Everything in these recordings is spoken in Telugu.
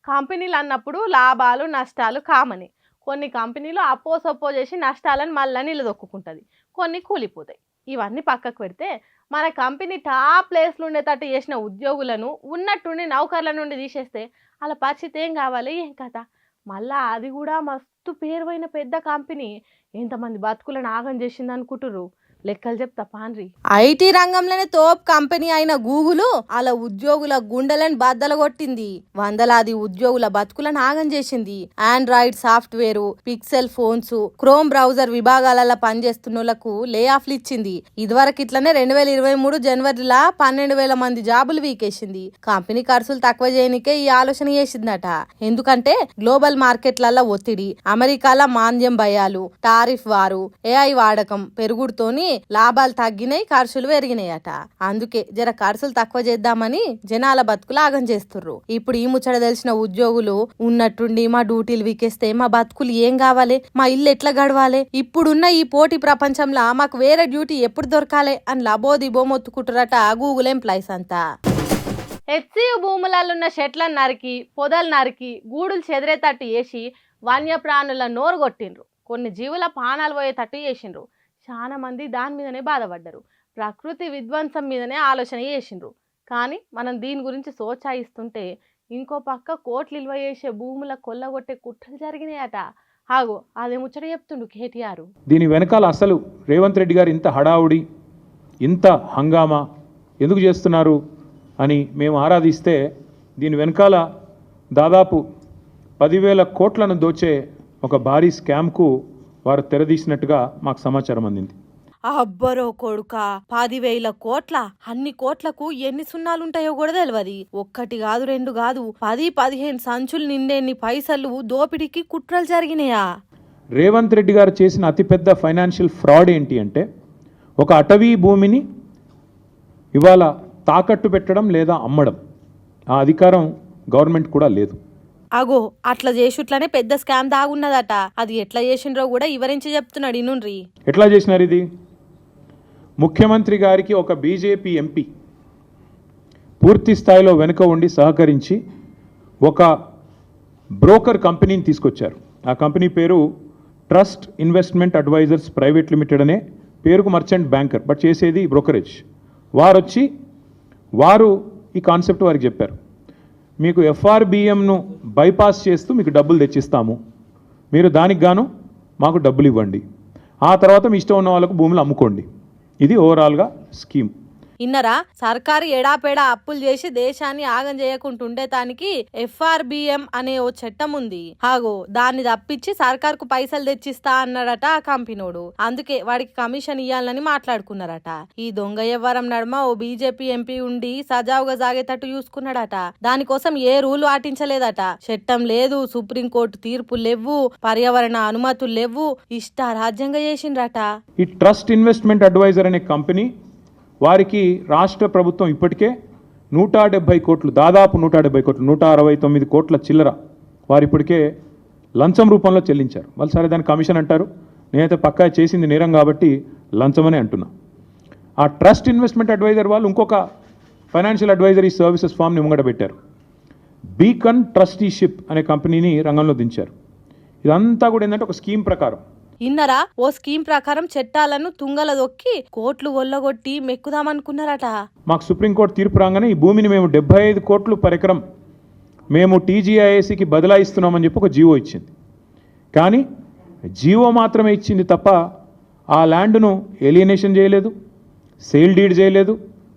కంపెనీలు అన్నప్పుడు లాభాలు నష్టాలు కామని. కొన్ని కంపెనీలు అప్పో చేసి నష్టాలను మళ్ళీ నిలదొక్కుంటుంది, కొన్ని కూలిపోతాయి. ఇవన్నీ పక్కకు పెడితే మన కంపెనీ టాప్ ప్లేస్లో ఉండేటట్టు చేసిన ఉద్యోగులను ఉన్నట్టుండి నౌకర్ల నుండి తీసేస్తే అలా పరిస్థితి ఏం కావాలి, ఏం కథ? మళ్ళా అది కూడా మస్తు పేరువైన పెద్ద కంపెనీ ఎంతమంది బతుకులను ఆగం చేసింది అనుకుంటుర్రు? లెక్కలు చెప్తా పాన్రి. ఐటీ రంగంలోనే తోప్ కంపెనీ అయిన గూగుల్ అలా ఉద్యోగుల గుండెలను బద్దలు కొట్టింది. వందలాది ఉద్యోగుల బతుకులను ఆగం చేసింది. Android software, pixel phones, chrome browser విభాగాలలో పనిచేస్తున్నోళ్లకు లే ఆఫ్లు ఇచ్చింది. ఇదివరకు ఇట్లనే 2023 జనవరిలో 12,000 మంది జాబులు వీకేసింది. కంపెనీ ఖర్చులు తక్కువ చేయనికే ఈ ఆలోచన చేసిందట. ఎందుకంటే గ్లోబల్ మార్కెట్లలో ఒత్తిడి, అమెరికాలో మాంద్యం భయాలు, టారిఫ్ వారు, ఏఐ వాడకం పెరుగుడుతోని లాభాలు తగ్గినాయి, ఖర్చులు పెరిగినాయట. అందుకే జర ఖర్చులు తక్కువ చేద్దామని జనాల బతుకులు ఆగం చేస్తుర్రు. ఇప్పుడు ఈ ముచ్చట తెలిసిన ఉద్యోగులు ఉన్నట్టుండి మా డ్యూటీలు వీకేస్తే మా బతుకులు ఏం కావాలి, మా ఇల్లు ఎట్లా గడవాలి, ఇప్పుడున్న ఈ పోటీ ప్రపంచంలో మాకు వేరే డ్యూటీ ఎప్పుడు దొరకాలి అని లబోదిబో మొత్తుకుంటురట గూగుల్ ఎంప్లాయీస్ అంతా. హెచ్సియు భూములలో చెట్లను నరికి, పొదలు నరికి, గూడులు చెదిరేటట్టు చేసి వన్యప్రాణుల నోరు కొట్టిండ్రు. కొన్ని జీవుల ప్రాణాలు పోయేటట్టు చేసిండ్రు. చాలా మంది దాని మీదనే బాధపడ్డారు. ప్రకృతి విధ్వంసం మీదనే ఆలోచన చేసిండ్రు. కానీ మనం దీని గురించి సోచాయిస్తుంటే ఇంకో పక్క కోట్లు విలువ చేసే భూముల కొల్లగొట్టే కుట్రలు జరిగినాయట. ఆగో అదే ముచ్చట చెప్తుండు కేటీఆర్. దీని వెనకాల అసలు రేవంత్ రెడ్డి గారు ఇంత హడావుడి, ఇంత హంగామా ఎందుకు చేస్తున్నారు అని మేము ఆరాధిస్తే దీని వెనకాల దాదాపు 10,000 కోట్లను దోచే ఒక భారీ స్కామ్కు వారు తెరదీసినట్టుగా మాకు సమాచారం అందింది. అబ్బరో కొడుక, 10,000 కోట్ల! అన్ని కోట్లకు ఎన్ని సున్నాలుంటాయో కూడా తెలియదు. ఒక్కటి కాదు, రెండు కాదు, 10-15 సంచులు నిండేన్ని పైసలు దోపిడీకి కుట్రలు జరిగినాయా? రేవంత్ రెడ్డి గారు చేసిన అతిపెద్ద ఫైనాన్షియల్ ఫ్రాడ్ ఏంటి అంటే, ఒక అటవీ భూమిని ఇవాళ తాకట్టు పెట్టడం లేదా అమ్మడం, ఆ అధికారం గవర్నమెంట్ కూడా లేదు. అగో అట్లా చేసుట్లనే పెద్ద స్కామ్ దాగున్నదట. అది ఎట్లా చేసిండ్రో కూడా వివరించి చెప్తున్నాడు ఇనుండ్రి. ఎట్లా చేసినారు ఇది? ముఖ్యమంత్రి గారికి ఒక బీజేపీ ఎంపీ పూర్తి స్థాయిలో వెనుక ఉండి సహకరించి ఒక బ్రోకర్ కంపెనీని తీసుకొచ్చారు. ఆ కంపెనీ పేరు trust investment advisers private limited అనే పేరుకు మర్చెంట్ బ్యాంకర్, బట్ చేసేది బ్రోకరేజ్. వారు ఈ కాన్సెప్ట్ వారికి చెప్పారు. మీకు ఎఫ్ఆర్బిఎంను బైపాస్ చేస్తూ మీకు డబ్బులు తెచ్చిస్తాము, మీరు దానికి గాను మాకు డబ్బులు ఇవ్వండి, ఆ తర్వాత మీ ఇష్టం ఉన్న వాళ్ళకు భూములు అమ్ముకోండి. ఇది ఓవరాల్గా స్కీమ్. ఇన్నరా, సర్కారు ఎడాపెడా అప్పులు చేసి దేశాన్ని ఆగం చేయకుంటుండేతానికి ఎఫ్ఆర్బిఎం అనే ఓ చట్టం ఉంది. హాగో దాన్ని తప్పించి సర్కారుకు పైసలు తెచ్చిస్తా అన్నాడట ఆ కంపెనోడు. అందుకే వాడికి కమిషన్ ఇయ్యాలని మాట్లాడుకున్నారట. ఈ దొంగ వ్యవహారం నడుమ ఓ బీజేపీ ఎంపీ ఉండి సజావుగా సాగేటట్టు చూసుకున్నాడట. దానికోసం ఏ రూలు పాటించలేదట. చట్టం లేదు, సుప్రీంకోర్టు తీర్పులు లేవు, పర్యావరణ అనుమతులు లేవు, ఇష్టారాజ్యంగా చేసిండ్రట. ఈ ట్రస్ట్ ఇన్వెస్ట్మెంట్ అడ్వైజర్ అనే కంపెనీ వారికి రాష్ట్ర ప్రభుత్వం ఇప్పటికే 170 కోట్లు, దాదాపు 170 కోట్లు, 169 కోట్ల చిల్లర వారు ఇప్పటికే లంచం రూపంలో చెల్లించారు. వాళ్ళు సరే దాని కమిషన్ అంటారు, నేనైతే పక్కా చేసింది నేరం కాబట్టి లంచమనే అంటున్నా. ఆ ట్రస్ట్ ఇన్వెస్ట్మెంట్ అడ్వైజర్ వాళ్ళు ఇంకొక ఫైనాన్షియల్ అడ్వైజరీ సర్వీసెస్ ఫామ్ని ముంగట పెట్టారు. బీకన్ ట్రస్టీషిప్ అనే కంపెనీని రంగంలో దించారు. ఇదంతా కూడా ఏంటంటే ఒక స్కీమ్ ప్రకారం. ఇన్నరా, ఓ స్కీమ్ ప్రకారం చట్టాలను తుంగల దొక్కి కోట్లు ఒల్లగొట్టి మెక్కుదామనుకున్నారట. మాకు సుప్రీంకోర్టు తీర్పు రాగానే ఈ భూమిని మేము 75 కోట్లు పర్ ఎకరం మేము టీజీఐఏసీకి బదలాయిస్తున్నామని చెప్పి ఒక జీవో ఇచ్చింది. కానీ జీవో మాత్రమే ఇచ్చింది తప్ప ఆ ల్యాండ్ను ఏలియనేషన్ చేయలేదు, సేల్ డీడ్ చేయలేదు,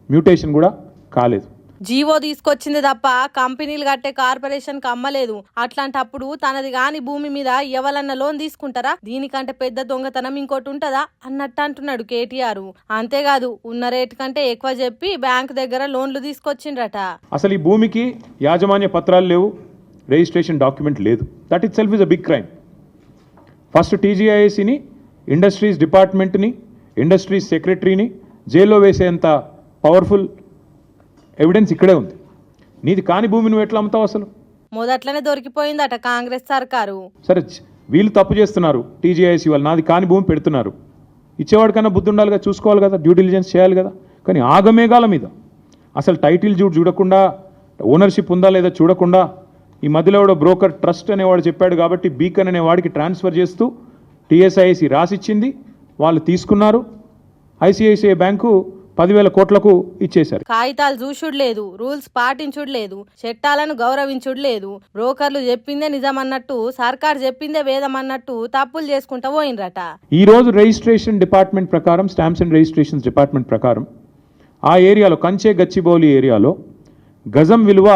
మ్యూటేషన్ కూడా కాలేదు. జీవో తీసుకొచ్చింది తప్ప కంపెనీలు కట్టే కార్పొరేషన్ కి అమ్మలేదు. అట్లాంటప్పుడు తనది కాని భూమి మీద ఎవరన్నా లోన్ తీసుకుంటారా? దీనికంటే పెద్ద దొంగతనం ఇంకోటి ఉంటదా అన్నట్టు అంటున్నాడు కేటీఆర్. అంతేకాదు, ఉన్న రేటు కంటే ఎక్కువ చెప్పి బ్యాంక్ దగ్గర లోన్లు తీసుకొచ్చిండ్రట. అసలు ఈ భూమికి యాజమాన్య పత్రాలు లేవు, రిజిస్ట్రేషన్ డాక్యుమెంట్ లేదు. That itself is a big crime. First టీజీఐఏసీని, ఇండస్ట్రీస్ డిపార్ట్మెంట్ని, ఇండస్ట్రీస్ సెక్రటరీని జైల్లో వేసేంత పవర్ఫుల్ ఎవిడెన్స్ ఇక్కడే ఉంది. నీది కాని భూమి నువ్వు ఎట్లా అమ్ముతావు? అసలు మొదట్లోనే దొరికిపోయిందట కాంగ్రెస్ సర్కారు. సరే, వీళ్ళు తప్పు చేస్తున్నారు, టీజీఐసీ వాళ్ళు నాది కాని భూమి పెడుతున్నారు. ఇచ్చేవాడికన్నా బుద్ధి ఉండాలిగా, చూసుకోవాలి కదా, డ్యూ డిలిజెన్స్ చేయాలి కదా. కానీ ఆగమేఘాల మీద అసలు టైటిల్ చూడకుండా, ఓనర్షిప్ ఉందా లేదా చూడకుండా ఈ మధ్యలో కూడా బ్రోకర్ ట్రస్ట్ అనేవాడు చెప్పాడు కాబట్టి బీకన్ అనే వాడికి ట్రాన్స్ఫర్ చేస్తూ టీఎస్ఐసి రాసిచ్చింది, వాళ్ళు తీసుకున్నారు. ఐసిఐసిఐ బ్యాంకు 10,000 కోట్లకు ఇచ్చేశారు. కాగితాలు చూసుడు లేదు, రూల్స్ పాటించుడు లేదు, చట్టాలను గౌరవించుడు లేదు. బ్రోకర్లు చెప్పిందే నిజం అన్నట్టు, సర్కార్ చెప్పిందే వేదం అన్నట్టు తప్పులు చేసుకుంటా పోయినరట. ఈ రోజు రిజిస్ట్రేషన్ డిపార్ట్మెంట్ ప్రకారం, స్టాంప్స్ అండ్ రిజిస్ట్రేషన్స్ డిపార్ట్మెంట్ ప్రకారం ఆ ఏరియాలో కంచే గచ్చిబౌలి ఏరియాలో గజం విలువ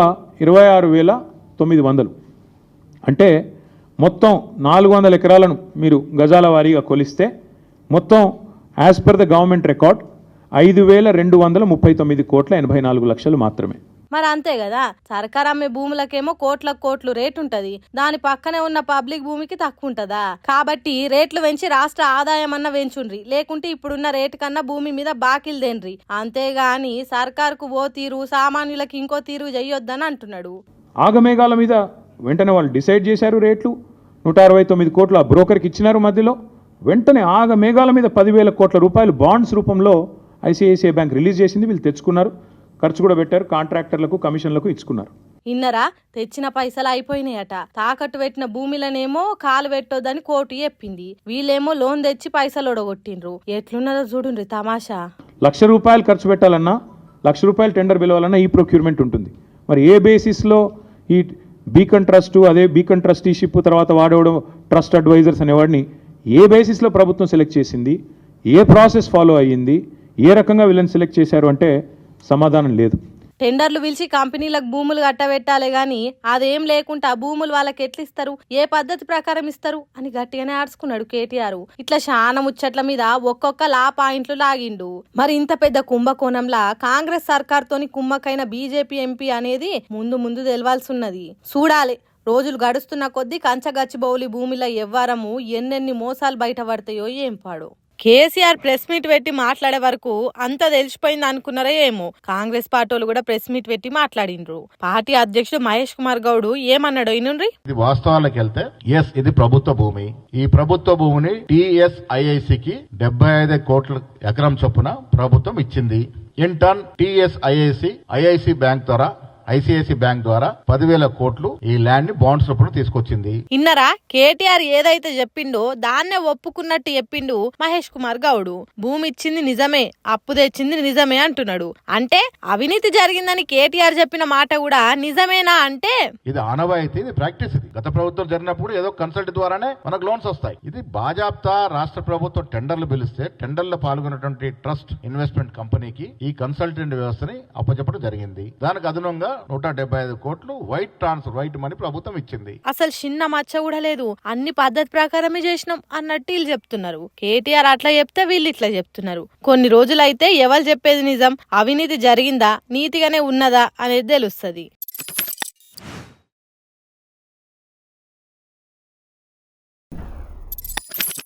26,900. అంటే మొత్తం 400 ఎకరాలను మీరు గజాల వారీగా కొలిస్తే మొత్తం as per the government record 5,239 కోట్ల 84 లక్షలు మాత్రమే. మరి అంతే కదా, సర్కార్ అమ్మే భూములకేమో కోట్లు రేటు ఉంటది, దాని పక్కనే ఉన్న పబ్లిక్ భూమికి తక్కువ ఉంటదా? కాబట్టి రేట్లు పెంచి రాష్ట్ర ఆదాయం అన్న పెంచుండ్రి, లేకుంటే ఇప్పుడున్న రేటు కన్నా భూమి మీద బాకీలు దేన్రి. అంతేగాని సర్కార్కు ఓ తీరు, సామాన్యులకు ఇంకో తీరు చెయ్యొద్దని అంటున్నాడు. ఆగమేఘాల మీద వెంటనే వాళ్ళు డిసైడ్ చేశారు రేట్లు. 169 కోట్ల బ్రోకర్కి ఇచ్చినారు. మధ్యలో వెంటనే ఆగమేఘాల మీద 10,000 కోట్ల రూపాయలు బాండ్స్ రూపంలో ఐసిఐసిఐ బ్యాంక్ రిలీజ్ చేసింది. వీళ్ళు తెచ్చుకున్నారు, ఖర్చు కూడా పెట్టారు, కాంట్రాక్టర్లకు కమిషన్లకు ఇచ్చుకున్నారు. ఇన్నరా తెచ్చిన పైసలు అయిపోయినాయట. తాకట్టు పెట్టిన భూమిలనేమో కాలు పెట్టొద్దని కోర్టు చెప్పింది, వీళ్ళేమో లోన్ తెచ్చి పైసలు ఒడగొట్టిండ్రు. ఎట్లున్నదో చూడుండ్రి తమాషా. ₹1,00,000 ఖర్చు పెట్టాలన్నా, ₹1,00,000 టెండర్ పిలవాలన్నా ఈ ప్రొక్యూర్మెంట్ ఉంటుంది. మరి ఏ బేసిస్లో ఈ బీకన్ ట్రస్ట్, అదే బీకన్ ట్రస్టీషిప్, తర్వాత వాడేవడం ట్రస్ట్ అడ్వైజర్స్ అనేవాడిని ఏ బేసిస్లో ప్రభుత్వం సెలెక్ట్ చేసింది, ఏ ప్రాసెస్ ఫాలో అయ్యింది, ఏ రకంగా వీళ్ళని సెలెక్ట్ చేశారు అంటే సమాధానం లేదు. టెండర్లు పిలిచి కంపెనీలకు భూములు కట్టబెట్టాలి గాని అదేం లేకుండా భూములు వాళ్ళకి ఎట్లా ఇస్తారు, ఏ పద్ధతి ప్రకారం ఇస్తారు అని గట్టిగానే ఆడుచుకున్నాడు కేటీఆర్. ఇట్లా శాన ముచ్చట్ల మీద ఒక్కొక్క లా పాయింట్లు లాగిండు. మరి ఇంత పెద్ద కుంభకోణంలా కాంగ్రెస్ సర్కార్ తోని కుమ్మకైన బీజేపీ ఎంపీ అనేది ముందు తెలవాల్సి ఉన్నది. చూడాలి, రోజులు గడుస్తున్న కొద్దీ కంచగచ్చిబౌలి భూమిలో ఎవ్వరము ఎన్నెన్ని మోసాలు బయటపడతాయో ఏం పాడు. కేసీఆర్ ప్రెస్ మీట్ పెట్టి మాట్లాడే వరకు అంతా తెలిసిపోయింది అనుకున్నారో ఏమో, కాంగ్రెస్ పార్టీ కూడా ప్రెస్ మీట్ పెట్టి మాట్లాడిండ్రు. పార్టీ అధ్యక్షుడు మహేష్ కుమార్ గౌడ్ ఏమన్నాడో ఇనుండ్రి. ఇది వాస్తవాలకు వెళ్తే ఇది ప్రభుత్వ భూమి. ఈ ప్రభుత్వ భూమిని టీఎస్ఐఐసికి 75 కోట్ల ఎకరం చొప్పున ప్రభుత్వం ఇచ్చింది. ఇన్ టర్న్ ఐఐసి బ్యాంక్ ద్వారా, ఐసిఐసి బ్యాంక్ ద్వారా 10,000 కోట్లు ఈ ల్యాండ్ ని బాండ్స్ రూపంలో తీసుకొచ్చింది. ఇన్నరా కేటీఆర్ ఏదైతే చెప్పిండో దాన్నే ఒప్పుకున్నట్టు చెప్పిండు మహేష్ కుమార్ గౌడ్. భూమి ఇచ్చింది నిజమే, అప్పు తెచ్చింది నిజమే అంటున్నాడు. అంటే అవినీతి జరిగిందని కేటీఆర్ చెప్పిన మాట కూడా నిజమేనా అంటే? ఇది ఆనవాయితీ, ఇది ప్రాక్టీస్. ఇది గత ప్రభుత్వం జరిగినప్పుడు ఏదో కన్సల్ట్ ద్వారానే మనకు లోన్స్ వస్తాయి. ఇది బాజాప్తా రాష్ట్ర ప్రభుత్వం టెండర్లు పిలిస్తే టెండర్లో పాల్గొన్నటువంటి ట్రస్ట్ ఇన్వెస్ట్మెంట్ కంపెనీకి ఈ కన్సల్టెంట్ వ్యవస్థని అప్పచెప్పడం జరిగింది. దానికి అదనంగా 175 కోట్లు వైట్ మనీ ప్రభుత్వం ఇచ్చింది. అసలు చిన్న మచ్చ కూడా లేదు, అన్ని పద్ధతి ప్రకారమే చేసినాం అన్నట్టు వీళ్ళు చెప్తున్నారు. కేటీఆర్ అట్లా చెప్తే వీళ్ళు ఇట్లా చెప్తున్నారు. కొన్ని రోజులైతే ఎవరు చెప్పేది నిజం, అవినీతి జరిగిందా, నీతిగానే ఉన్నదా అనేది తెలుస్తుంది.